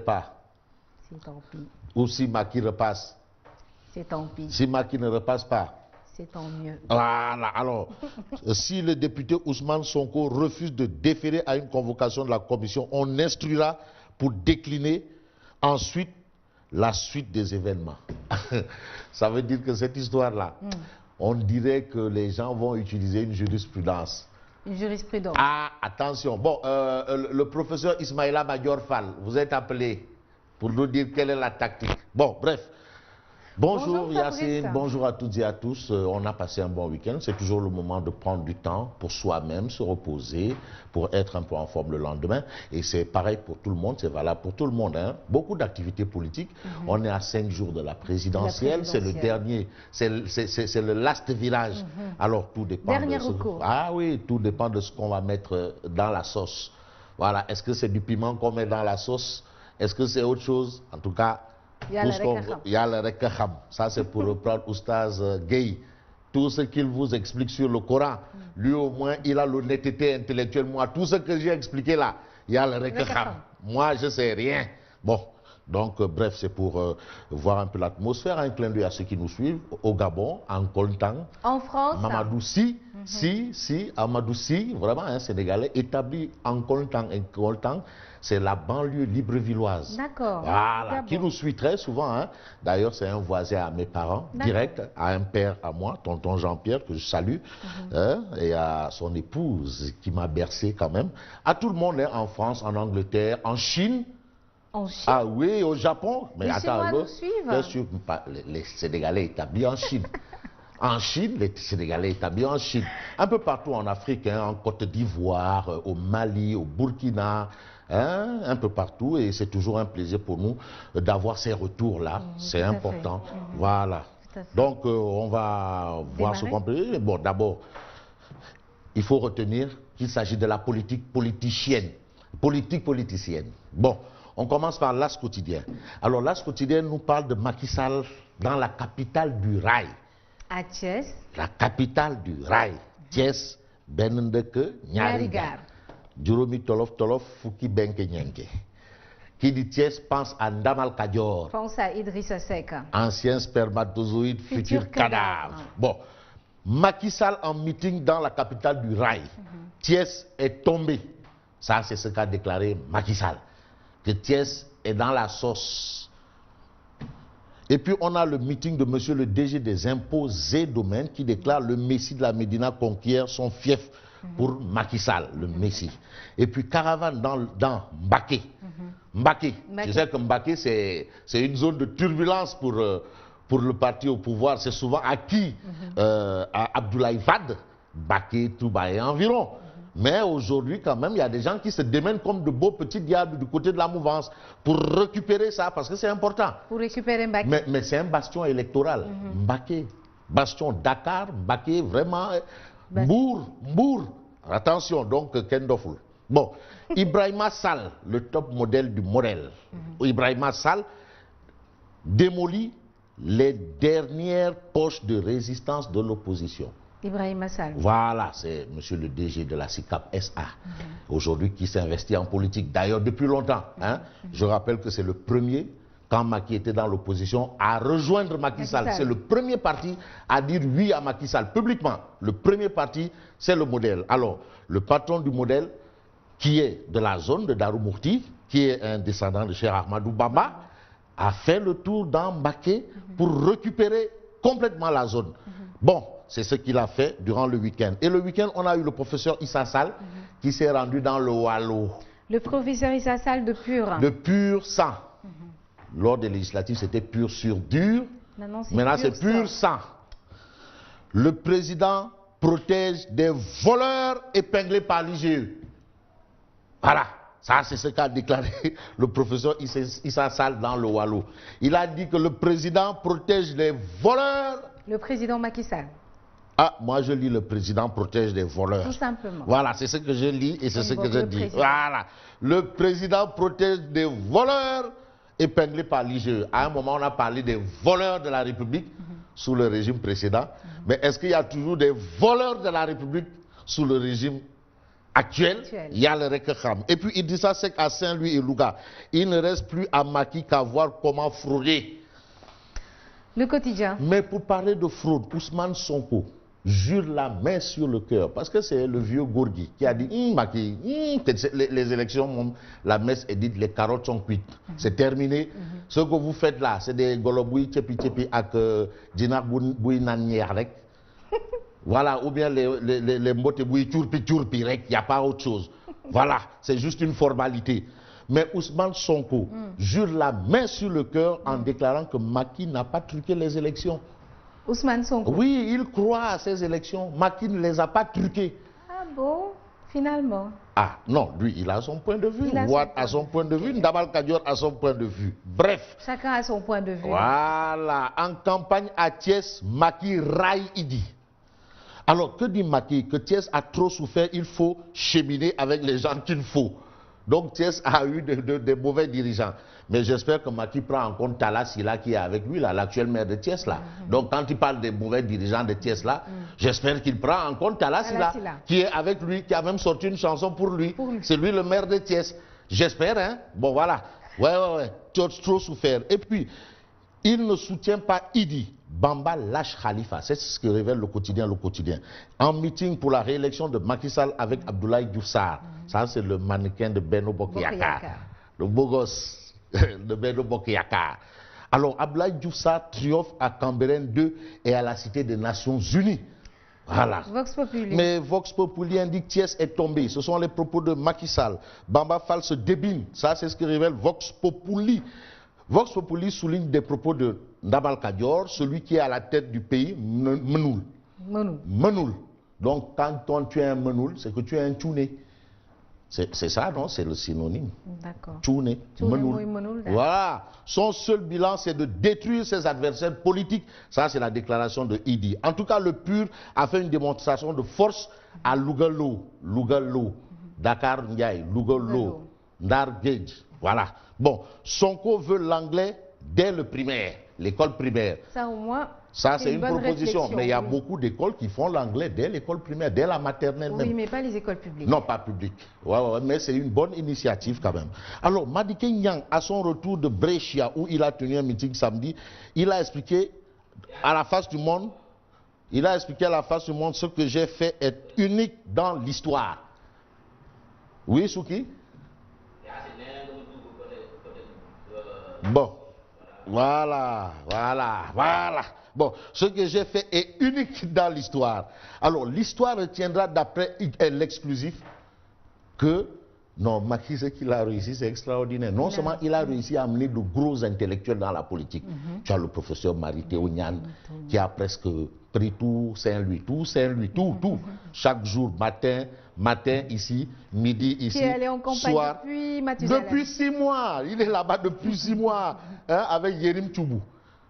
pas. C'est tant pis. Ou si Macky repasse. C'est tant pis. Si Macky ne repasse pas. C'est tant mieux. Voilà, alors, si le député Ousmane Sonko refuse de déférer à une convocation de la commission, on instruira pour décliner ensuite la suite des événements. Ça veut dire que cette histoire-là, on dirait que les gens vont utiliser une jurisprudence. Une jurisprudence. Ah, attention. Bon, le professeur Ismaïla Madior Fall, vous êtes appelé pour nous dire quelle est la tactique. Bon, bref. Bonjour Yacine, bonjour à toutes et à tous. On a passé un bon week-end. C'est toujours le moment de prendre du temps pour soi-même, se reposer, pour être un peu en forme le lendemain. Et c'est pareil pour tout le monde, c'est valable pour tout le monde. Hein. Beaucoup d'activités politiques. On est à 5 jours de la présidentielle. C'est le dernier, c'est le last village. Alors tout dépend Dernier recours. Ah oui, tout dépend de ce qu'on va mettre dans la sauce. Voilà, est-ce que c'est du piment qu'on met dans la sauce? Est-ce que c'est autre chose? En tout cas, il y a le rekaham. Ça, c'est pour reprendre Oustaz Gueye. Tout ce qu'il vous explique sur le Coran, lui au moins, il a l'honnêteté intellectuelle. Moi, tout ce que j'ai expliqué là, il y a le rekaham. Moi, je ne sais rien. Bon, donc, bref, c'est pour voir un peu l'atmosphère. Un clin d'œil à ceux qui nous suivent. Au Gabon, en Koltang. En France. Mamadou Si, Amadou Si, vraiment un Sénégalais établi en Koltang. C'est la banlieue librevilloise. D'accord. Voilà, qui nous suit très souvent. Hein. D'ailleurs, c'est un voisin à mes parents, direct, à un père à moi, tonton Jean-Pierre, que je salue, et à son épouse, qui m'a bercé quand même. À tout le monde, hein, en France, en Angleterre, en Chine. En Chine? Ah oui, au Japon. Mais attends, les Sénégalais établis en Chine. En Chine, les Sénégalais établis en Chine. Un peu partout en Afrique, hein, en Côte d'Ivoire, au Mali, au Burkina, hein, un peu partout. Et c'est toujours un plaisir pour nous d'avoir ces retours-là. C'est important. Voilà. Donc, on va voir ce qu'on peut. Bon, d'abord, il faut retenir qu'il s'agit de la politique politicienne. Politique politicienne. Bon, on commence par l'As quotidien. Alors, l'As quotidien nous parle de Macky Sall dans la capitale du rail. À Thiès. La capitale du rail. Thiès, Benendeke, Nyarigar. Juromi Tolof Tolof, Fouki Benke Nyenke. Qui dit Thiès pense à Ndamal Kadior. Pense à Idrissa Seck. Ancien spermatozoïde, futur cadavre. Bon, Macky Sall en meeting dans la capitale du rail. Thiès est tombé. Ça, c'est ce qu'a déclaré Macky Sall. Que Thiès est dans la sauce. Et puis on a le meeting de monsieur le DG des impôts et domaines qui déclare le Messie de la Médina conquiert son fief pour Macky Sall, le Messie. Et puis caravane dans Mbaké. Mbaké. Tu sais que Mbaké c'est une zone de turbulence pour le parti au pouvoir. C'est souvent acquis à Abdoulaye Wade, Mbaké, Touba et environ. Mais aujourd'hui, quand même, il y a des gens qui se démènent comme de beaux petits diables du côté de la mouvance pour récupérer ça, parce que c'est important. Pour récupérer Mbaké. Mais c'est un bastion électoral. Mbaké. Bastion Dakar, Mbaké, vraiment. Mbour. Attention, donc, Kendoful. Bon, Ibrahima Sall, le top modèle du modèle. Ibrahima Sall démolit les dernières poches de résistance de l'opposition. Ibrahima Sall. Voilà, c'est monsieur le DG de la SICAP SA, aujourd'hui qui s'investit en politique, d'ailleurs depuis longtemps. Hein. Je rappelle que c'est le premier, quand Macky était dans l'opposition, à rejoindre Macky Sall. C'est le premier parti à dire oui à Macky Sall, publiquement. Le premier parti, c'est le modèle. Alors, le patron du modèle, qui est de la zone de Darou-Mourti, qui est un descendant de Cheikh Ahmadou Bamba, a fait le tour dans Mbaké pour récupérer complètement la zone. Bon, c'est ce qu'il a fait durant le week-end. Et le week-end, on a eu le professeur Issa Sall qui s'est rendu dans le Wallo. Le professeur Issa Sall de Pur. De Pur sang. Lors des législatives, c'était pur sur dur. Maintenant, c'est pur sang. Le président protège des voleurs épinglés par l'IGE. Voilà. Ça, c'est ce qu'a déclaré le professeur Issa Sall dans le Wallo. Il a dit que le président protège les voleurs. Le président Macky Sall. Ah, moi je lis le président protège des voleurs. Tout simplement. Voilà, c'est ce que je lis et c'est ce que je dis. Voilà. Le président protège des voleurs épinglés par l'IGE. À un moment, on a parlé des voleurs de la République sous le régime précédent. Mais est-ce qu'il y a toujours des voleurs de la République sous le régime actuel, il y a le Rekekham. Et puis Idrissa Seck à Saint-Louis et Louga. Il ne reste plus à Macky qu'à voir comment frauder. Le quotidien. Mais pour parler de fraude, Ousmane Sonko jure la main sur le cœur, parce que c'est le vieux Gorgui qui a dit Macky, les élections, la messe est dite, les carottes sont cuites. C'est terminé. Ce que vous faites là, c'est des golobouis tchepi avec Dina Bouinanière. Voilà, ou bien les mbotebouis turpi, il n'y a pas autre chose. Voilà, c'est juste une formalité. Mais Ousmane Sonko jure la main sur le cœur en déclarant que Macky n'a pas truqué les élections. Ousmane Sonko. Oui, il croit à ces élections. Macky ne les a pas truquées. Ah bon, finalement. Ah non, lui, il a son point de vue. Ouad a son point de vue. Ndabal Kadior a son point de vue. Bref. Chacun a son point de vue. Voilà. En campagne à Thiès, Macky raille Idi. Alors, que dit Macky? Que Thiès a trop souffert, il faut cheminer avec les gens qu'il faut. Donc Thiès a eu des mauvais dirigeants. Mais j'espère que Macky prend en compte Talla Sylla qui est avec lui, l'actuel maire de Thiès. Là. Donc quand il parle des mauvais dirigeants de Thiès, là, j'espère qu'il prend en compte Talla Sylla qui est avec lui, qui a même sorti une chanson pour lui. C'est lui le maire de Thiès. J'espère, hein. Bon, voilà. Ouais. Trop souffert. Et puis, il ne soutient pas Idi. Bamba lâche Khalifa. C'est ce que révèle le quotidien. En meeting pour la réélection de Macky Sall avec Abdoulaye Diouf Sarr. Ça, c'est le mannequin de Benno Bokk Yakaar. Le beau gosse de Benno Bokk Yakaar. Alors, Abdoulaye Diouf Sarr triomphe à Cambérène 2 et à la Cité des Nations Unies. Voilà. Vox Populi. Mais Vox Populi indique Thiès est tombé. Ce sont les propos de Macky Sall. Bamba Fall se débine. Ça, c'est ce que révèle Vox Populi. Vox Populi souligne des propos de Ndabal Kadior, celui qui est à la tête du pays, Menoul. Donc, quand tu es un Menoul, c'est que tu es un Tchouné. C'est ça, non? C'est le synonyme. D'accord. Tchouné, Menoul. Voilà. Son seul bilan, c'est de détruire ses adversaires politiques. Ça, c'est la déclaration de Idi. En tout cas, le PUR a fait une démonstration de force à Lougalo, Dakar Ndiaye, Lougalo, Ndar Gage. Voilà. Bon, Sonko veut l'anglais dès le primaire, l'école primaire. Ça, au moins, ça, c'est une proposition. Mais il y a beaucoup d'écoles qui font l'anglais dès l'école primaire, dès la maternelle même. Oui, mais pas les écoles publiques. Non, pas publiques. Ouais, mais c'est une bonne initiative quand même. Alors, Madické Niang, à son retour de Brescia, où il a tenu un meeting samedi, il a expliqué à la face du monde, ce que j'ai fait est unique dans l'histoire. Oui, Souki? Bon, voilà. Bon, ce que j'ai fait est unique dans l'histoire. Alors, l'histoire retiendra d'après l'exclusif que, non, Macky, ce qu'il a réussi, c'est extraordinaire. Non seulement il a réussi à amener de gros intellectuels dans la politique. Tu as le professeur Maritéo Niane, qui a presque pris tout Saint-Louis. Chaque jour, matin ici, midi ici, qui est allé en campagne soir. Depuis 6 mois. Il est là-bas depuis 6 mois, avec Yérim Tchoubou.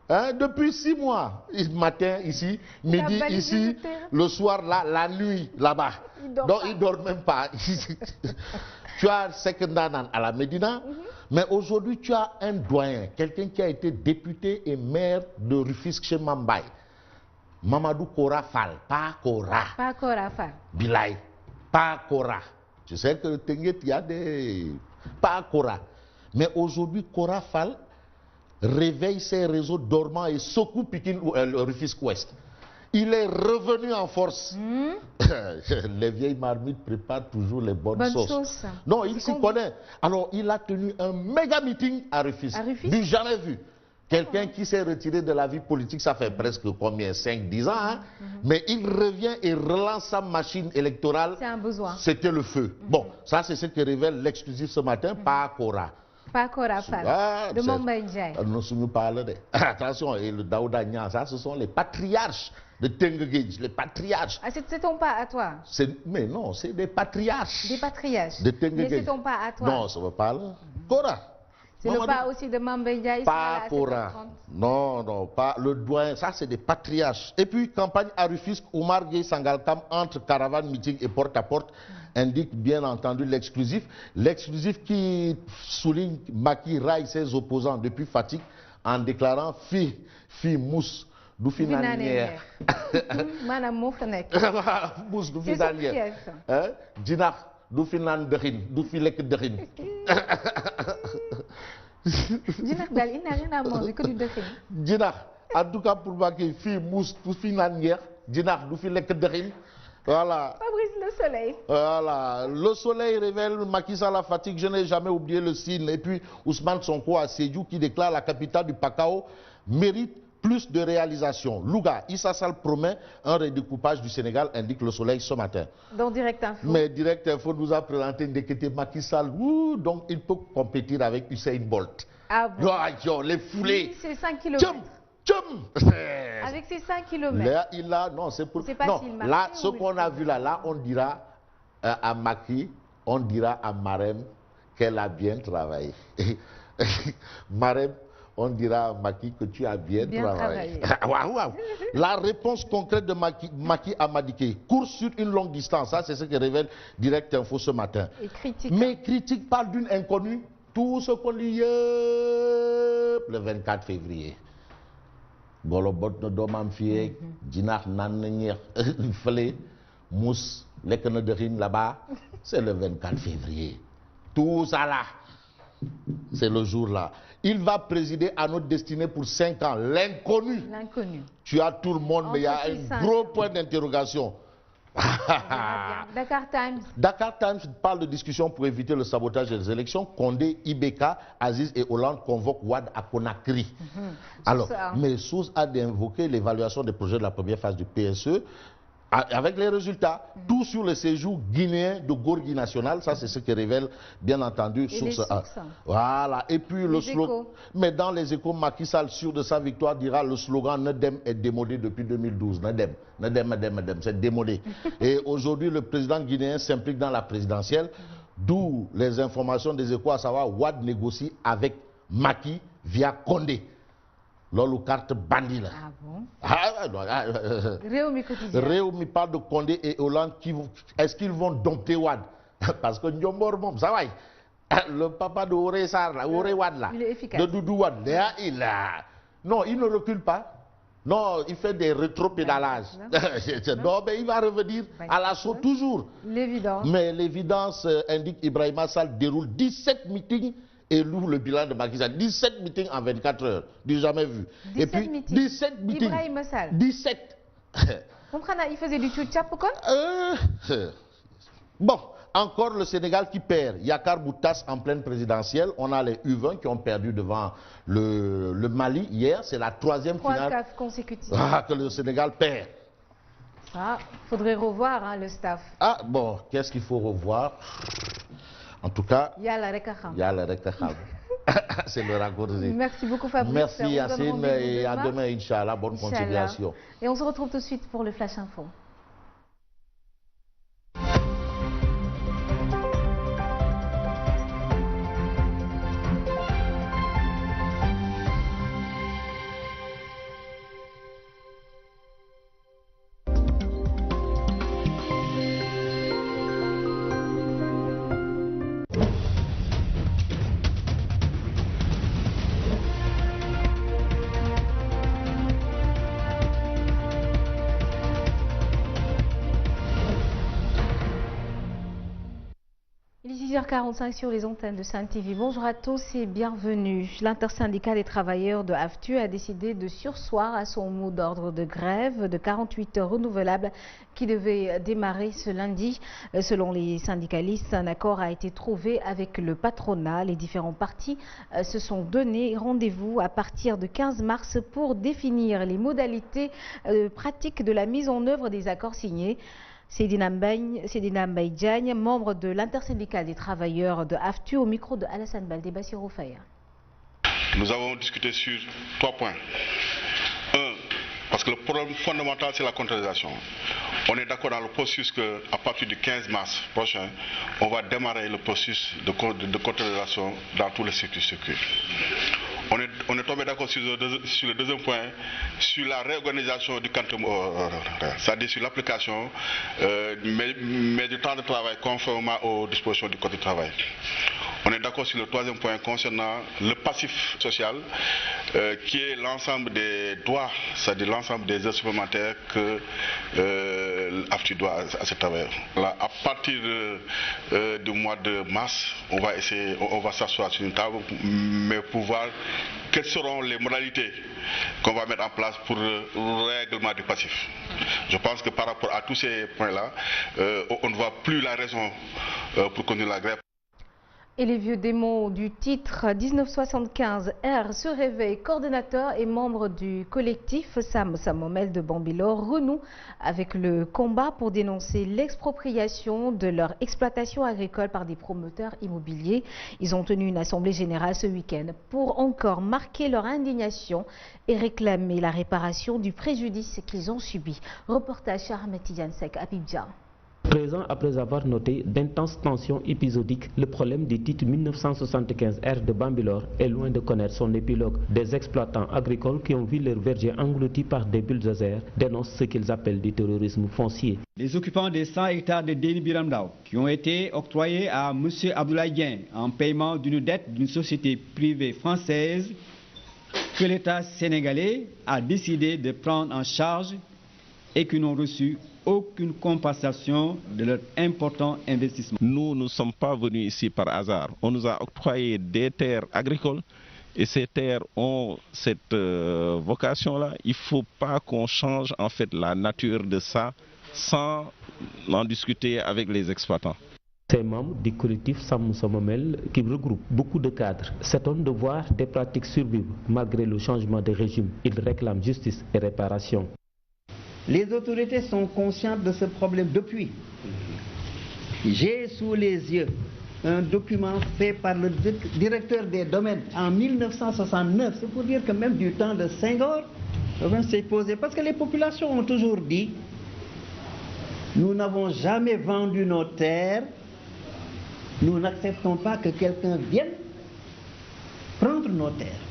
Depuis 6 mois. Matin ici, midi ici, le soir là, la nuit là-bas. Donc il ne dort même pas. Tu as Sekendanan à la Médina, mais aujourd'hui tu as un doyen, quelqu'un qui a été député et maire de Rufisque chez Mambaye. Mamadou Kora Fall, pas Kora. Pas Kora Fall. Bilay, pas Kora. Je sais que le Tenguet, il y a des... Pas Kora. Mais aujourd'hui, Kora Fall réveille ses réseaux dormants et secoue Pikine, le Rufisque Ouest. Il est revenu en force. Les vieilles marmites préparent toujours les bonnes sauces. Non, il s'y connaît. Alors, il a tenu un méga meeting à Rufisque. Du jamais vu. Quelqu'un qui s'est retiré de la vie politique, ça fait presque combien? 5-10 ans. Hein? Mais il revient et relance sa machine électorale. C'est un besoin. C'était le feu. Bon, ça c'est ce que révèle l'exclusif ce matin par Kora. Pas Kora Fall. De Mambaye Ndiaye. Nous parlons de... Attention, et le Daouda Niang, ça ce sont les patriarches de Tenguedj, les patriarches. Ah, c'est ton pas à toi? Mais non, c'est des patriarches. Des patriarches. De Tenguedj. Mais c'est ton pas à toi? Non, ça ne veut pas là. Kora. C'est le pas aussi de Mambaye Ndiaye. Pas Kora. Non, pas le doyen. Ça, c'est des patriarches. Et puis, campagne à Rufisque, Oumar Gueye Sangalkam entre caravane, meeting et porte-à-porte, indique bien entendu l'exclusif. L'exclusif qui souligne Macky raille ses opposants depuis Fatick en déclarant fille mousse. Du fi naan ñeex maanaam moo fa nekk. mousse du fi naan ñeex. Jinax du fi naan dëxin du fi lekk dëxin. Jinax daal il n'a rien à manger que du dëxin. Jinax en tout cas pour Macky fii muus du fi naan ngeex jinax du fi lekk dëxin. Voilà. Fabrice Le Soleil. Voilà. Le Soleil révèle Macky Sall à fatigue. Je n'ai jamais oublié le signe. Et puis Ousmane Sonko à Sédhiou qui déclare la capitale du Pakao mérite plus de réalisation. Louga, Issa Sall promet un redécoupage du Sénégal, indique Le Soleil ce matin. Dans Direct Info. Mais Direct Info nous a présenté Ndekete Macky Sall. Donc il peut compétir avec Usain Bolt. Ah bon? Yo, les foulées. Oui, c'est 5 km. Avec ses 5 km. Là, il a, non, c'est pour. Non, là, ce qu'on a vu là, on dira à Macky, on dira à Marème qu'elle a bien travaillé. Marème, on dira à Macky que tu as bien travaillé. Wow. La réponse concrète de Macky à Madické, course sur une longue distance, ça c'est ce que révèle Direct Info ce matin. Et critique. Mais critique parle d'une inconnue, tout ce qu'on lit le 24 février. Golobot no doomam fii jinax naan na ñeex fële mousse lekk na dëxin là-bas, c'est le 24 février. Tout ça là, c'est le jour là. Il va présider à notre destinée pour 5 ans. L'inconnu. L'inconnu. Tu as tout le monde, mais il y a un gros point d'interrogation. Dakar Times. Dakar Times parle de discussion pour éviter le sabotage des élections. Condé, Ibeka, Aziz et Hollande convoquent Wade à Conakry. Alors, mes sources ont invoqué l'évaluation des projets de la première phase du PSE. Avec les résultats, tout sur le séjour guinéen de Gorgui National, ça c'est ce que révèle bien entendu Source A. Voilà, et puis le slogan. Mais dans les échos, Macky Sall, sûr de sa victoire, dira le slogan Nedem est démodé depuis 2012. Nedem, c'est démodé. Et aujourd'hui, le président guinéen s'implique dans la présidentielle, d'où les informations des échos, à savoir Wade négocie avec Macky via Condé. Lolo carte bandit là. Ah bon? Réumi quotidien. Réumi parle de Condé et Hollande. Est-ce qu'ils vont dompter Wade? Parce que Ndiombor Mom, ça va. Le papa de Oré Sar, Oré Wade là. Il est efficace. De Doudou Wade. Là, non, il ne recule pas. Non, il fait des rétropédalages. Non, mais il va revenir à l'assaut toujours. L'évidence. Mais l'évidence indique Ibrahima Sall déroule 17 meetings et loue le bilan de Macky Sall. 17 meetings en 24 heures, du jamais vu. 17 et puis, meetings. 17 meetings. Ibrahima Sall. 17. Il faisait du tchoup-tchap ou quoi? Bon, encore le Sénégal qui perd. Yakar Boutas en pleine présidentielle. On a les U20 qui ont perdu devant le Mali hier. C'est la troisième finale que le Sénégal perd. Ah, faudrait revoir le staff. Ah bon, qu'est-ce qu'il faut revoir? En tout cas, il y a la Rekaham. C'est le raccourci. Merci beaucoup Fabrice. Merci Yacine et à demain Inch'Allah. Bonne continuation. Et on se retrouve tout de suite pour le Flash Info. Il est 6h45 sur les antennes de Sen TV. Bonjour à tous et bienvenue. L'intersyndicat des travailleurs de AFTU a décidé de surseoir à son mot d'ordre de grève de 48 heures renouvelable qui devait démarrer ce lundi. Selon les syndicalistes, un accord a été trouvé avec le patronat. Les différents partis se sont donné rendez-vous à partir de 15 mars pour définir les modalités pratiques de la mise en œuvre des accords signés. Seydina Mbaye Diagne, membre de l'intersyndical des travailleurs de AFTU, au micro de Alassane Baldé Bassirou Faye. Nous avons discuté sur 3 points. 1. Parce que le problème fondamental, c'est la contractualisation. On est d'accord dans le processus qu'à partir du 15 mars prochain, on va démarrer le processus de contractualisation dans tous les circuits. On est tombé d'accord sur le deuxième point, sur la réorganisation du quantum, c'est-à-dire sur l'application, mais du temps de travail conformément aux dispositions du Code du travail. On est d'accord sur le troisième point concernant le passif social, qui est l'ensemble des droits, c'est-à-dire l'ensemble des heures supplémentaires que l'AFTU doit à ses travailleurs. Là, à partir du mois de mars, on va s'asseoir sur une table, mais pour voir quelles seront les modalités qu'on va mettre en place pour le règlement du passif. Je pense que par rapport à tous ces points-là, on ne voit plus la raison pour continuer la grève. Et les vieux démons du titre 1975 R se réveillent. Coordonnateur et membre du collectif Sam Samomel de Bambilor renouent avec le combat pour dénoncer l'expropriation de leur exploitation agricole par des promoteurs immobiliers. Ils ont tenu une assemblée générale ce week-end pour encore marquer leur indignation et réclamer la réparation du préjudice qu'ils ont subi. Reportage Ahmed Tidiansek à Abidjan. 13 ans après avoir noté d'intenses tensions épisodiques, le problème du titre 1975 R de Bambilor est loin de connaître son épilogue. Des exploitants agricoles qui ont vu leurs vergers engloutis par des bulldozers dénoncent ce qu'ils appellent du terrorisme foncier. Les occupants des 100 hectares de Déni Biramdao qui ont été octroyés à M. Abdoulaye Dieng en paiement d'une dette d'une société privée française que l'État sénégalais a décidé de prendre en charge et qui n'ont reçu aucune compensation de leur important investissement. Nous ne sommes pas venus ici par hasard. On nous a octroyé des terres agricoles et ces terres ont cette vocation-là. Il ne faut pas qu'on change en fait la nature de ça sans en discuter avec les exploitants. Ces membres du collectif Sam Samomel, qui regroupe beaucoup de cadres, s'étonnent de voir des pratiques survivre malgré le changement de régime. Ils réclament justice et réparation. Les autorités sont conscientes de ce problème depuis. J'ai sous les yeux un document fait par le directeur des domaines en 1969. C'est pour dire que même du temps de Senghor, le problème s'est posé. Parce que les populations ont toujours dit, nous n'avons jamais vendu nos terres, nous n'acceptons pas que quelqu'un vienne prendre nos terres.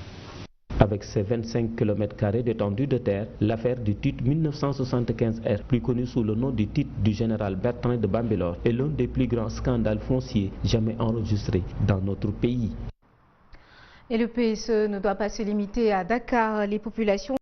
Avec ses 25 km² d'étendue de terre, l'affaire du titre 1975 R, plus connu sous le nom du titre du général Bertrand de Bambilor, est l'un des plus grands scandales fonciers jamais enregistrés dans notre pays. Et le PSE ne doit pas se limiter à Dakar. Les populations